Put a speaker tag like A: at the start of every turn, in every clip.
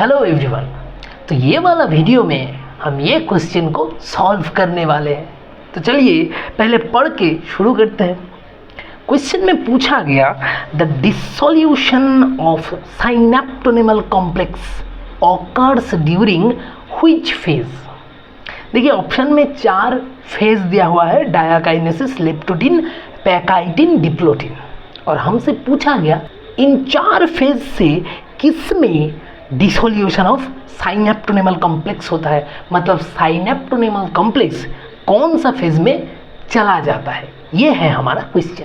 A: Hello everyone. तो ये वाला वीडियो में हम ये क्वेश्चन को सॉल्व करने वाले हैं। तो चलिए पहले पढ़ के शुरू करते हैं। क्वेश्चन में पूछा गया the dissolution of synaptonemal complex occurs during which phase. देखिए ऑप्शन में 4 फेज दिया हुआ है, डायाकाइनेसिस, लेप्टोडिन, पैकाइटिन, डिप्लोटिन। और हमसे पूछा गया इन 4 फेज से किस में डिसोल्यूशन ऑफ साइनेप्टोनिमल कॉम्प्लेक्स होता है, मतलब साइनेप्टोनिमल कॉम्प्लेक्स कौन सा फेज में चला जाता है, ये है हमारा क्वेश्चन।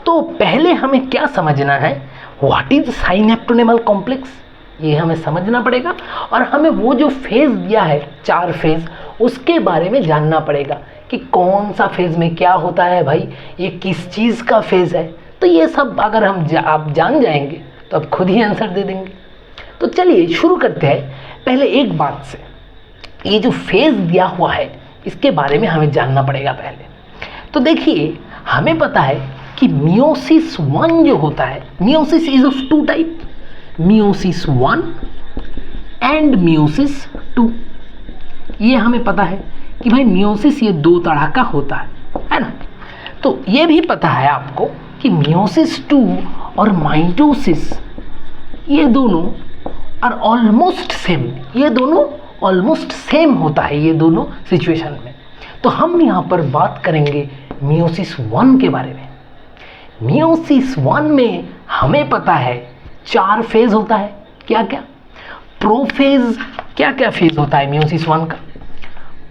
A: तो पहले हमें क्या समझना है, व्हाट इज साइनेप्टोनिमल कॉम्प्लेक्स, ये हमें समझना पड़ेगा। और हमें वो जो फेज दिया है 4 फेज, उसके बारे में जानना पड़ेगा कि कौन सा फेज में क्या होता है, भाई ये किस चीज़ का फेज है। तो ये सब अगर आप जान जाएंगे तो आप खुद ही आंसर दे देंगे। तो चलिए शुरू करते हैं पहले एक बात से। ये जो फेज दिया हुआ है इसके बारे में हमें जानना पड़ेगा पहले। तो देखिए हमें पता है कि मियोसिस 1 जो होता है, meiosis is of 2 type, meiosis 1 and meiosis 2। ये हमें पता है कि भाई मियोसिस ये 2 तरह का होता है ना। तो ये भी पता है आपको कि मियोसिस 2 और माइटोसिस ये दोनों और ऑलमोस्ट सेम, ये दोनों ऑलमोस्ट सेम होता है ये दोनों सिचुएशन में। तो हम यहाँ पर बात करेंगे मियोसिस 1 के बारे में। मियोसिस 1 में हमें पता है 4 फेज होता है। क्या क्या? प्रोफेज। क्या क्या फेज होता है मियोसिस 1 का?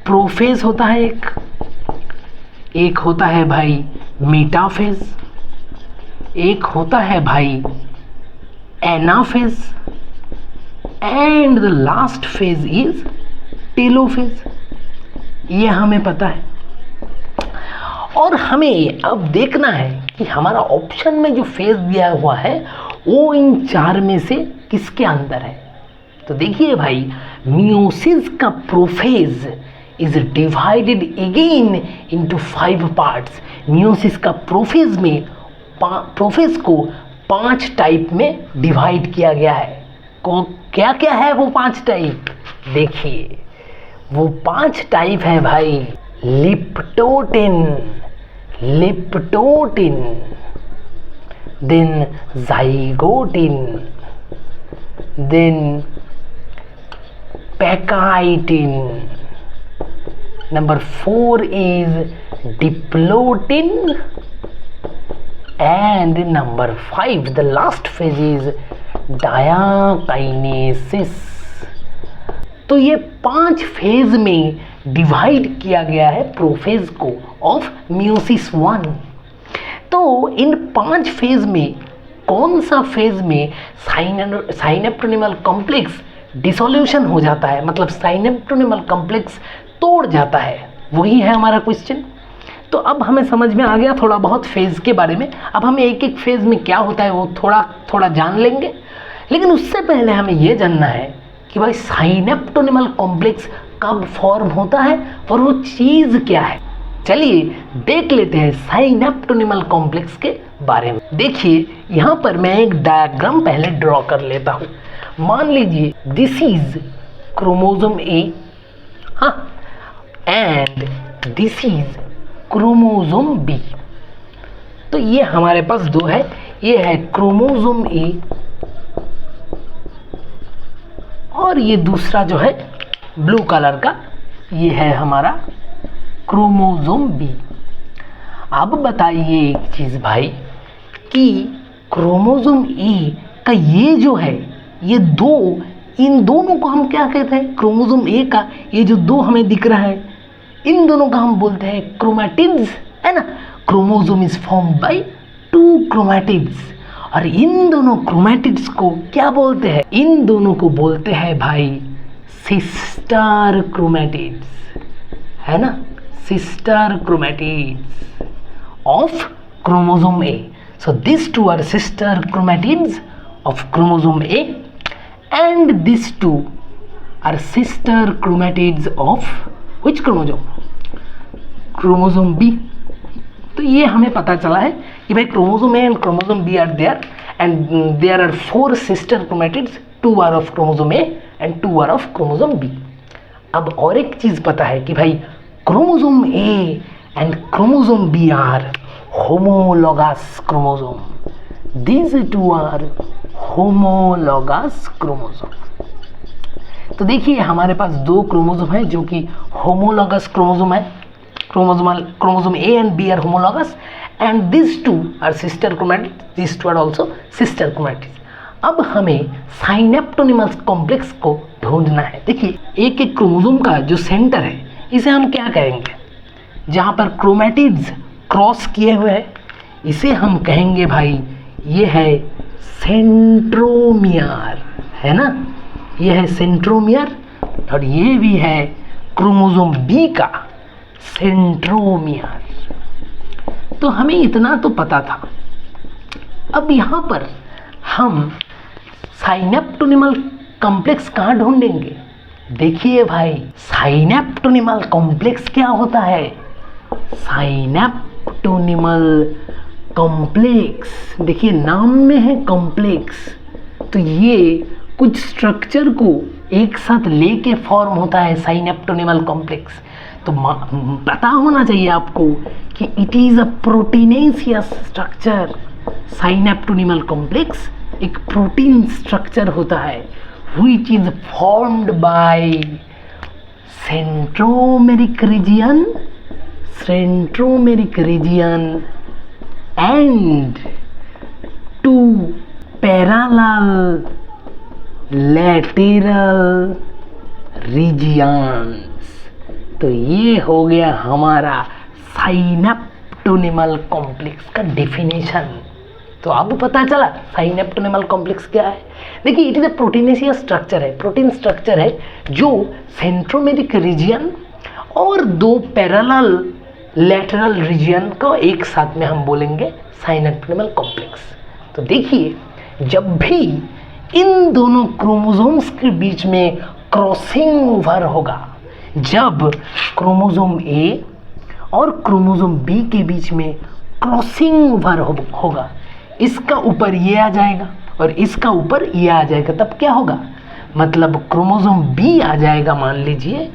A: प्रोफेज होता है एक होता है भाई मेटाफेज, एक होता है भाई anaphase, and the last phase is telophase. ये हमें पता है। और हमें अब देखना है कि हमारा ऑप्शन में जो फेज दिया हुआ है वो इन 4 में से किसके अंदर है। तो देखिए भाई मियोसिस का prophase is divided again into 5 parts. Meiosis का प्रोफेज में प्रोफेज को 5 टाइप में डिवाइड किया गया है। क्या क्या है वो 5 टाइप? देखिए वो 5 टाइप है भाई, leptotene, then zygotene, then pachytene, number 4 is diplotene, and number 5 the last phase is diakinesis. तो ये 5 फेज में डिवाइड किया गया है प्रोफेज को ऑफ मियोसिस 1। तो इन 5 फेज में कौन सा फेज में साइनेप्टोनिमल कॉम्प्लेक्स डिसोल्यूशन हो जाता है, मतलब साइनेप्टोनिमल कॉम्प्लेक्स तोड़ जाता है, वही है हमारा क्वेश्चन। तो अब हमें समझ में आ गया थोड़ा बहुत फेज़ के बारे में। अब हमें एक एक फेज़ में क्या होता है वो थोड़ा थोड़ा जान लेंगे। लेकिन उससे पहले हमें ये जानना है कि भाई साइनेप्टोनिमल कॉम्प्लेक्स कब फॉर्म होता है और वो चीज़ क्या है। चलिए देख लेते हैं साइनेप्टोनिमल कॉम्प्लेक्स के बारे में। देखिए यहाँ पर मैं एक डायग्राम पहले ड्रॉ कर लेता हूँ। मान लीजिए दिस इज क्रोमोसोम ए, हाँ, and this is chromosome B. तो ये हमारे पास 2 है, ये है क्रोमोसोम ए और ये दूसरा जो है ब्लू कलर का, ये है हमारा क्रोमोसोम बी। अब बताइए एक चीज़ भाई कि क्रोमोसोम ए का ये जो है ये 2, इन दोनों को हम क्या कहते हैं? क्रोमोसोम ए का ये जो 2 हमें दिख रहा है इन दोनों का हम बोलते हैं क्रोमैटिड्स, है ना। Chromosome is formed bye 2 chromatids और इन दोनों क्रोमैटिड्स को क्या बोलते हैं? इन दोनों को बोलते हैं भाई सिस्टर क्रोमैटिड्स, है ना, sister chromatids of chromosome A. So this 2 are sister chromatids of chromosome A and this 2 are sister chromatids of which chromosome? Chromosome B. तो ये हमें पता चला है कि भाई chromosome A and chromosome B are there and there are 4 sister chromatids 2 बार of chromosome A and 2 बार ऑफ क्रोमोसोम बी। अब और एक चीज पता है कि भाई chromosome A and chromosome B are homologous chromosome, these two are homologous chromosome. तो देखिए हमारे पास 2 क्रोमोसोम है जो कि होमोलॉगस क्रोमोसोम है, chromosome A and B are homologous and this 2 are sister chromatids, this 2 are also sister chromatids. अब हमें साइनेप्टोनिमल कॉम्प्लेक्स को ढूंढना है। देखिए एक एक क्रोमोसोम का जो सेंटर है इसे हम क्या कहेंगे, जहाँ पर क्रोमैटिड्स क्रॉस किए हुए हैं इसे हम कहेंगे भाई ये है सेंट्रोमियर, है ना, ये है सेंट्रोमियर और ये भी है क्रोमोसोम बी का सेंट्रोमियर। तो हमें इतना तो पता था। अब यहाँ पर हम साइनेप्टोनिमल कॉम्प्लेक्स कहाँ ढूंढेंगे? देखिए भाई साइनेप्टोनिमल कॉम्प्लेक्स क्या होता है? साइनेप्टोनिमल कॉम्प्लेक्स, देखिए नाम में है कॉम्प्लेक्स, तो ये कुछ स्ट्रक्चर को एक साथ लेके फॉर्म होता है साइनेप्टोनिमल कॉम्प्लेक्स। तो पता होना चाहिए आपको कि it is a proteinaceous structure. Synaptonemal complex एक प्रोटीन स्ट्रक्चर होता है which is formed by centromeric region and 2 parallel lateral regions। तो ये हो गया हमारा साइनेप्टोनिमल कॉम्प्लेक्स का डेफिनेशन। तो अब पता चला साइनेप्टोनिमल कॉम्प्लेक्स क्या है। देखिए it is a proteinaceous structure है, प्रोटीन स्ट्रक्चर है जो सेंट्रोमेरिक रीजियन और 2 पैरेलल लैटरल रीजियन को एक साथ में हम बोलेंगे साइनेप्टोनिमल कॉम्प्लेक्स। तो देखिए जब भी इन दोनों क्रोमोसोम्स के बीच में क्रॉसिंग ओवर होगा, जब क्रोमोसोम ए और क्रोमोसोम बी के बीच में क्रॉसिंग ओवर होगा, इसका ऊपर ये आ जाएगा और इसका ऊपर ये आ जाएगा, तब क्या होगा, मतलब क्रोमोसोम बी आ जाएगा, मान लीजिए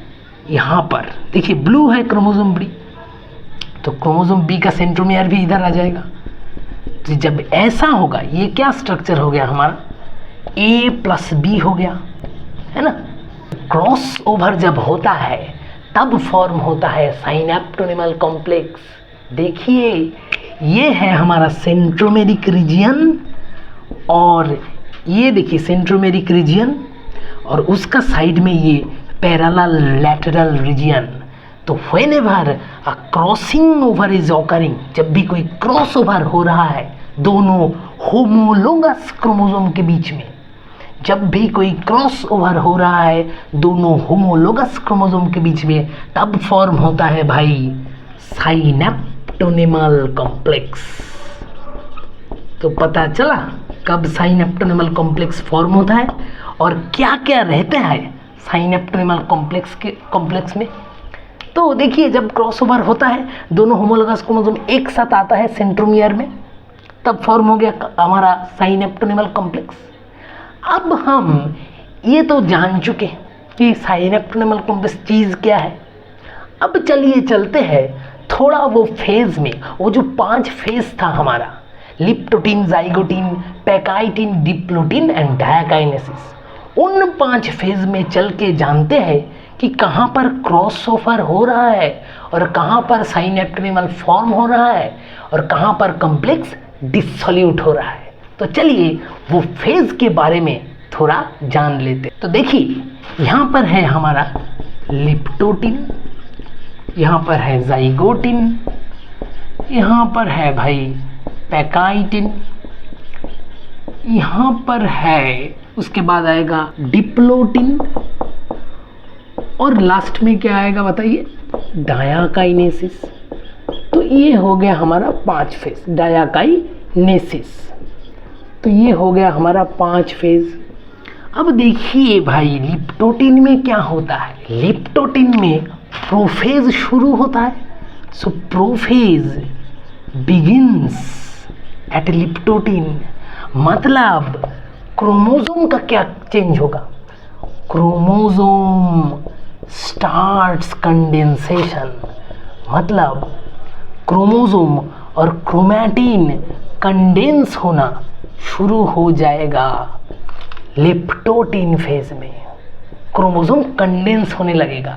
A: यहाँ पर देखिए ब्लू है क्रोमोसोम बी, तो क्रोमोसोम बी का सेंट्रोमियर भी इधर आ जाएगा। तो जब ऐसा होगा ये क्या स्ट्रक्चर हो गया हमारा, ए प्लस बी हो गया, है ना। क्रॉस ओवर जब होता है तब फॉर्म होता है साइनेप्टोनिमल कॉम्प्लेक्स। देखिए ये है हमारा सेंट्रोमेरिक रीजियन और ये देखिए सेंट्रोमेरिक रीजियन और उसका साइड में ये पैरेलल लैटरल रीजियन। तो whenever a crossing over is occurring, जब भी कोई क्रॉस ओवर हो रहा है दोनों होमोलोगस क्रोमोसोम के बीच में, जब भी कोई क्रॉस ओवर हो रहा है दोनों होमोलोगस क्रोमोसोम के बीच में, तब फॉर्म होता है भाई साइनेप्टोनिमल कॉम्प्लेक्स। तो पता चला कब साइनेप्टोनिमल कॉम्प्लेक्स फॉर्म होता है और क्या क्या रहते हैं साइनेप्टोनिमल कॉम्प्लेक्स में। तो देखिए जब क्रॉसओवर होता है दोनों होमोलोगस क्रोमोसोम एक साथ आता है सेंट्रोमियर में, तब फॉर्म हो गया हमारा साइनेप्टोनिमल कॉम्प्लेक्स। अब हम ये तो जान चुके कि साइनेप्टोनिमल कॉम्प्लेक्स चीज़ क्या है। अब चलिए चलते हैं थोड़ा वो फेज़ में, वो जो 5 फेज़ था हमारा, लिप्टोटिन, जाइगोटिन, पैकाइटिन, डिप्लोटिन एंड डायकाइनेसिस, उन 5 फेज़ में चल के जानते हैं कि कहाँ पर क्रॉसओवर हो रहा है और कहाँ पर साइनेप्टोनिमल फॉर्म हो रहा है और कहाँ पर कॉम्प्लेक्स डिसोल्यूट हो रहा है। तो चलिए वो फेज़ के बारे में थोड़ा जान लेते। तो देखिए यहाँ पर है हमारा लिप्टोटिन, यहाँ पर है जाइगोटिन, यहाँ पर है भाई पैकाइटिन, यहाँ पर है, उसके बाद आएगा डिप्लोटिन और लास्ट में क्या आएगा बताइए, डायाकाइनेसिस। तो ये हो गया हमारा 5 फेज, डायाकाइनेसिस। तो ये हो गया हमारा 5 फेज। अब देखिए भाई लिप्टोटिन में क्या होता है, लिप्टोटिन में प्रोफेज शुरू होता है। सो प्रोफेज बिगिंस एट लिप्टोटिन, मतलब क्रोमोसोम का क्या चेंज होगा? क्रोमोसोम स्टार्ट्स कंडेंसेशन, मतलब क्रोमोसोम और क्रोमैटिन कंडेंस होना शुरू हो जाएगा लेप्टोटीन फेज में। क्रोमोसोम कंडेंस होने लगेगा।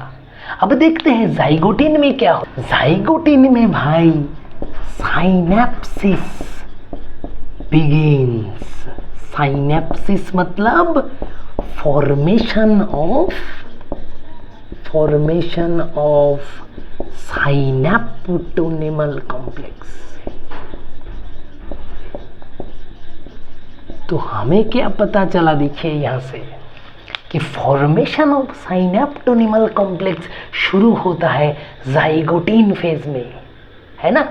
A: अब देखते हैं जाइगोटीन में क्या हो। जाइगोटीन में भाई साइनेप्सिस बिगिंस। साइनेप्सिस मतलब फॉर्मेशन ऑफ साइनेप्टोनिमल कॉम्प्लेक्स। तो हमें क्या पता चला, देखिए यहाँ से कि फॉर्मेशन ऑफ साइनेप्टोनिमल कॉम्प्लेक्स शुरू होता है जाइगोटीन फेज में, है ना।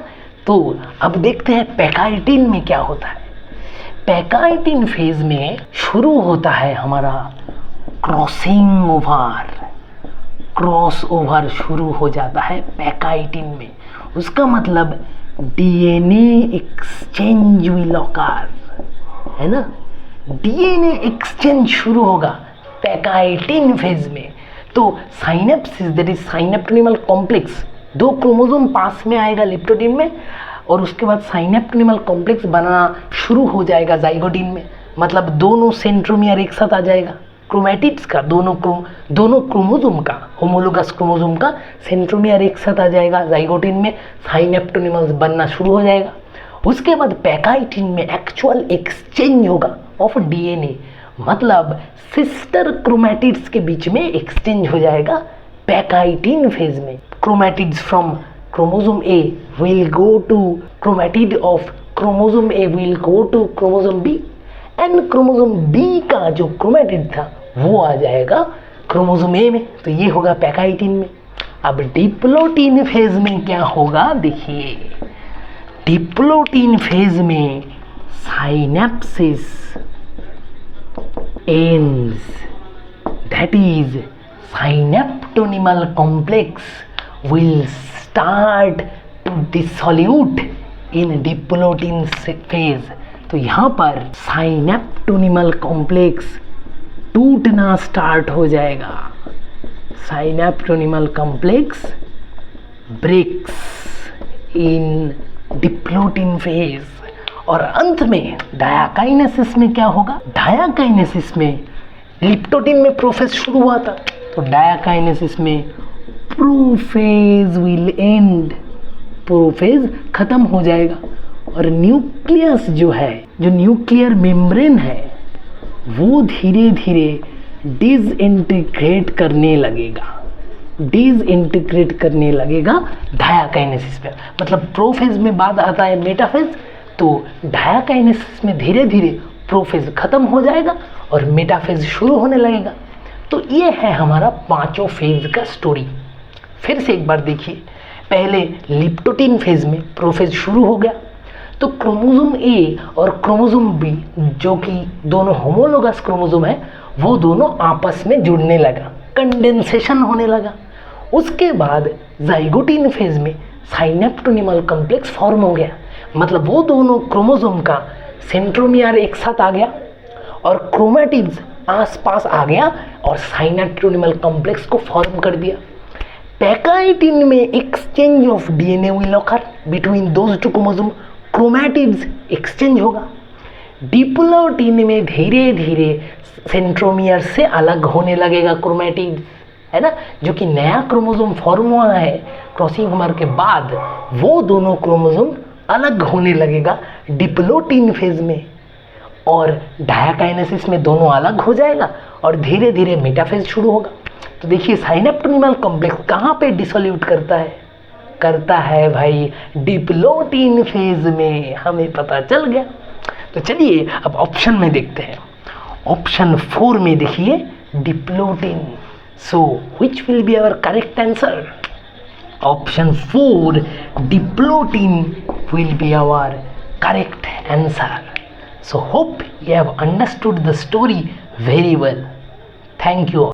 A: तो अब देखते हैं पैकाइटिन में क्या होता है। पैकाइटिन फेज में शुरू होता है हमारा क्रॉसिंग ओवर। क्रॉस ओवर शुरू हो जाता है पैकाइटिन में। उसका मतलब डीएनए एक्सचेंज विल ऑकर, है ना। डीएनए एक्सचेंज शुरू होगा पैकाइटिन फेज में। तो synapsis that is synaptonemal complex, 2 chromosome पास में आएगा लेप्टोटीन में और उसके बाद साइनेप्टोनिमल कॉम्प्लेक्स बनना शुरू हो जाएगा जाइगोटीन में। मतलब दोनों सेंट्रोमियर एक साथ आ जाएगा। क्रोमैटिड्स का दोनों क्रोमोसोम का, होमोलोगस क्रोमोसोम का सेंट्रोमियर एक साथ आ जाएगा जाइगोटीन में, साइनेप्टोनिमल्स बनना शुरू हो जाएगा। उसके बाद पैकाइटिन में एक्चुअल एक्सचेंज होगा ऑफ डीएनए, मतलब सिस्टर क्रोमैटिड्स के बीच में एक्सचेंज हो जाएगा पैकाइटिन फेज में। Chromatids from chromosome A will go to chromatid of chromosome A will go to chromosome B and chromosome B का जो क्रोमैटिड था वो आ जाएगा क्रोमोसोम ए में। तो ये होगा पैकाइटिन में। अब डिप्लोटीन फेज में क्या होगा, देखिए डिप्लोटीन फेज में synapsis ends, that is synaptonimal complex will start to dissolute in diplotin phase। तो यहाँ पर साइनेप्टोनिमल कॉम्प्लेक्स टूटना स्टार्ट हो जाएगा। साइनेप्टोनिमल कॉम्प्लेक्स ब्रेक्स इन डिप्लोटिन फेज। और अंत में डायाकाइनेसिस में क्या होगा, डायाकाइनेसिस में लिप्टोटिन में प्रोफेज शुरू हुआ था, तो डायाकाइनेसिस में प्रोफेज विल एंड, प्रोफेज खत्म हो जाएगा और न्यूक्लियस जो है, जो न्यूक्लियर मेम्ब्रेन है वो धीरे धीरे डिसइंटीग्रेट करने लगेगा, डिसइंटीग्रेट करने लगेगा डायाकाइनेसिस में। मतलब प्रोफेज में बाद आता है मेटाफेज, तो डायाकाइनेसिस में धीरे धीरे प्रोफेज खत्म हो जाएगा और मेटाफेज शुरू होने लगेगा। तो ये है हमारा 5 फेज का स्टोरी। फिर से एक बार देखिए, पहले लिप्टोटिन फेज में प्रोफेज शुरू हो गया, तो क्रोमोसोम ए और क्रोमोसोम बी जो कि दोनों होमोलोगस क्रोमोसोम है वो दोनों आपस में जुड़ने लगा, कंडेंसेशन होने लगा। उसके बाद जाइगोटीन फेज में साइनेप्टोनिमल कॉम्प्लेक्स फॉर्म हो गया, मतलब वो दोनों क्रोमोसोम का सेंट्रोमियर एक साथ आ गया और क्रोमैटिड्स आसपास आ गया और साइनेप्टोनिमल कॉम्प्लेक्स को फॉर्म कर दिया। पैकाइटिन में exchange of DNA will occur between those two chromosome, chromatids exchange होगा। डिप्लोटिन में धीरे धीरे सेंट्रोमियर से अलग होने लगेगा क्रोमैटिड्स, है ना, जो कि नया क्रोमोसोम फॉर्म हुआ है क्रॉसिंग ओवर के बाद, वो दोनों क्रोमोसोम अलग होने लगेगा डिप्लोटिन फेज में। और डायाकाइनेसिस में दोनों अलग हो जाएगा और धीरे धीरे मेटाफेज शुरू होगा। तो देखिए साइनेप्टोनिमल कॉम्प्लेक्स कहाँ पे डिसोल्यूट करता है भाई, डिप्लोटिन फेज में, हमें पता चल गया। तो चलिए अब ऑप्शन में देखते हैं। ऑप्शन 4 में देखिए diplotene. So which will be our correct answer? Option 4 diplotene will be our correct answer. So hope you have understood the story very well. Thank you all.